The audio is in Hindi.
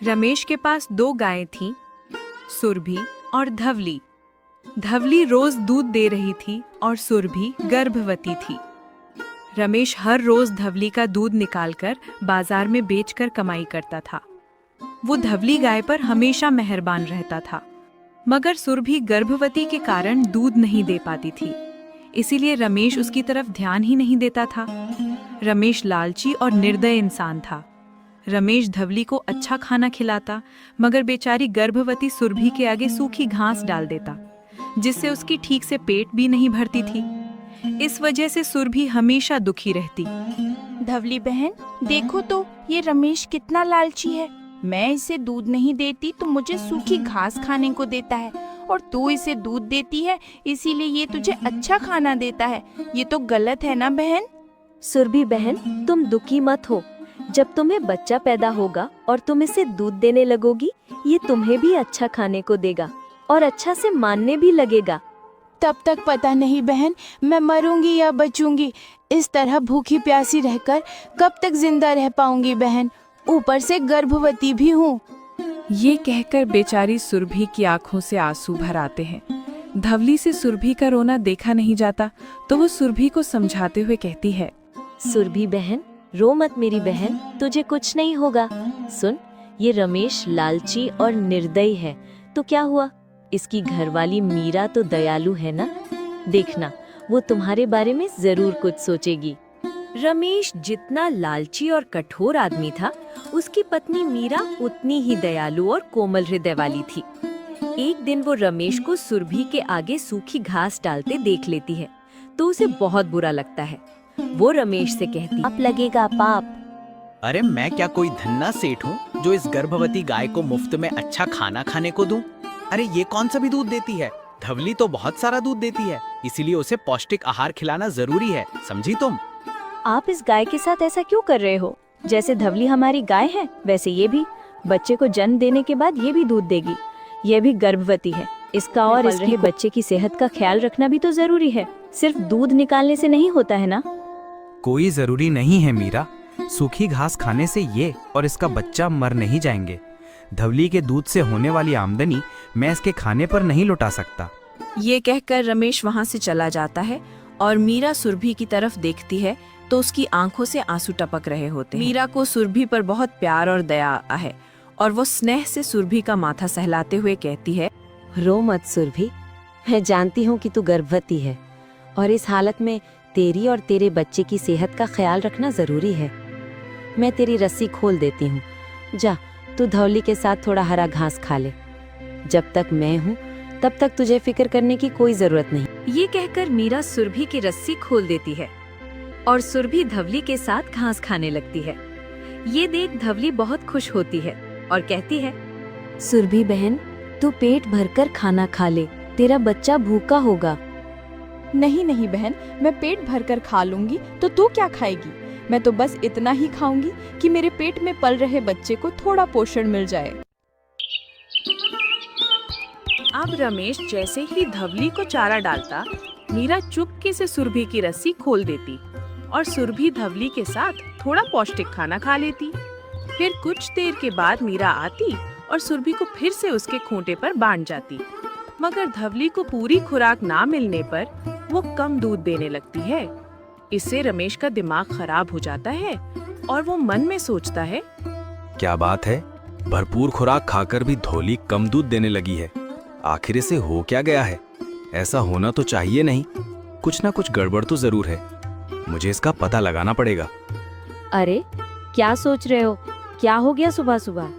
रमेश के पास दो गायें थीं, सुरभि और धवली। धवली रोज दूध दे रही थी और सुरभि गर्भवती थी। रमेश हर रोज धवली का दूध निकालकर बाजार में बेचकर कमाई करता था। वो धवली गाय पर हमेशा मेहरबान रहता था, मगर सुरभि गर्भवती के कारण दूध नहीं दे पाती थी, इसीलिए रमेश उसकी तरफ ध्यान ही नहीं देता था। रमेश लालची और निर्दय इंसान था। रमेश धवली को अच्छा खाना खिलाता, मगर बेचारी गर्भवती सुरभि के आगे सूखी घास डाल देता, जिससे उसकी ठीक से पेट भी नहीं भरती थी। इस वजह से सुरभि हमेशा दुखी रहती। धवली बहन, देखो तो ये रमेश कितना लालची है। मैं इसे दूध नहीं देती तो मुझे सूखी घास खाने को देता है, और तू इसे दूध देती है इसीलिए ये तुझे अच्छा खाना देता है। ये तो गलत है ना बहन? सुरभि बहन, तुम दुखी मत हो। जब तुम्हें बच्चा पैदा होगा और तुम इसे दूध देने लगोगी, ये तुम्हें भी अच्छा खाने को देगा और अच्छा से मानने भी लगेगा। तब तक पता नहीं बहन, मैं मरूंगी या बचूंगी। इस तरह भूखी प्यासी रहकर कब तक जिंदा रह पाऊंगी बहन? ऊपर से गर्भवती भी हूँ। ये कहकर बेचारी सुरभि की आंखों से आंसू भर आते हैं। धवली से सुरभि का रोना देखा नहीं जाता, तो वो सुरभि को समझाते हुए कहती है, सुरभि बहन, रो मत मेरी बहन, तुझे कुछ नहीं होगा। सुन, ये रमेश लालची और निर्दयी है, तो क्या हुआ? इसकी घरवाली मीरा तो दयालु है ना। देखना, वो तुम्हारे बारे में जरूर कुछ सोचेगी। रमेश जितना लालची और कठोर आदमी था, उसकी पत्नी मीरा उतनी ही दयालु और कोमल हृदय वाली थी। एक दिन वो रमेश को सुरभि के आगे सूखी घास डालते देख लेती है, तो उसे बहुत बुरा लगता है। वो रमेश से कहती, पाप लगेगा पाप। अरे मैं क्या कोई धन्ना सेठ हूँ जो इस गर्भवती गाय को मुफ्त में अच्छा खाना खाने को दूं? अरे ये कौन सा भी दूध देती है? धवली तो बहुत सारा दूध देती है, इसीलिए उसे पौष्टिक आहार खिलाना जरूरी है, समझी तुम? आप इस गाय के साथ ऐसा क्यों कर रहे हो? जैसे धवली हमारी गाय है, वैसे ये भी बच्चे को जन्म देने के बाद ये भी दूध देगी। ये भी गर्भवती है, इसका और इसके बच्चे की सेहत का ख्याल रखना भी तो जरूरी है। सिर्फ दूध निकालने से नहीं होता है ना। कोई जरूरी नहीं है मीरा, सूखी घास खाने से ये और इसका बच्चा मर नहीं जाएंगे। धवली के दूध से होने वाली आमदनी मैं इसके खाने पर नहीं लुटा सकता। ये कहकर रमेश वहाँ से चला जाता है और मीरा सुरभि की तरफ देखती है तो उसकी आंखों से आंसू टपक रहे होते हैं। मीरा को सुरभि पर बहुत प्यार और दया है और वो स्नेह से सुरभि का माथा सहलाते हुए कहती है, रो मत सुरभि, मैं जानती हूँ कि तू गर्भवती है और इस हालत में तेरी और तेरे बच्चे की सेहत का ख्याल रखना जरूरी है। मैं तेरी रस्सी खोल देती हूँ, जा तू धवली के साथ थोड़ा हरा घास खा ले। जब तक मैं हूँ तब तक तुझे फिक्र करने की कोई जरूरत नहीं। ये कहकर मीरा सुरभि की रस्सी खोल देती है और सुरभि धवली के साथ घास खाने लगती है। ये देख धवली बहुत खुश होती है और कहती है, सुरभि बहन, तू पेट भरकर खाना खा ले, तेरा बच्चा भूखा होगा। नहीं नहीं बहन, मैं पेट भरकर खा लूंगी, तो तू क्या खाएगी? मैं तो बस इतना ही खाऊंगी कि मेरे पेट में पल रहे बच्चे को थोड़ा पोषण मिल जाए। अब रमेश जैसे ही धवली को चारा डालता, मीरा चुपके से सुरभि की रस्सी खोल देती और सुरभि धवली के साथ थोड़ा पौष्टिक खाना खा लेती। फिर कुछ देर के बाद मीरा आती और सुरभि को फिर से उसके खूंटे पर बांध जाती, मगर धवली को पूरी खुराक ना मिलने पर वो कम दूध देने लगती है। इससे रमेश का दिमाग खराब हो जाता है और वो मन में सोचता है, क्या बात है, भरपूर खुराक खाकर भी धौली कम दूध देने लगी है। आखिर इसे हो क्या गया है? ऐसा होना तो चाहिए नहीं, कुछ ना कुछ गड़बड़ तो जरूर है। मुझे इसका पता लगाना पड़ेगा। अरे क्या सोच रहे हो? क्या हो गया सुबह सुबह?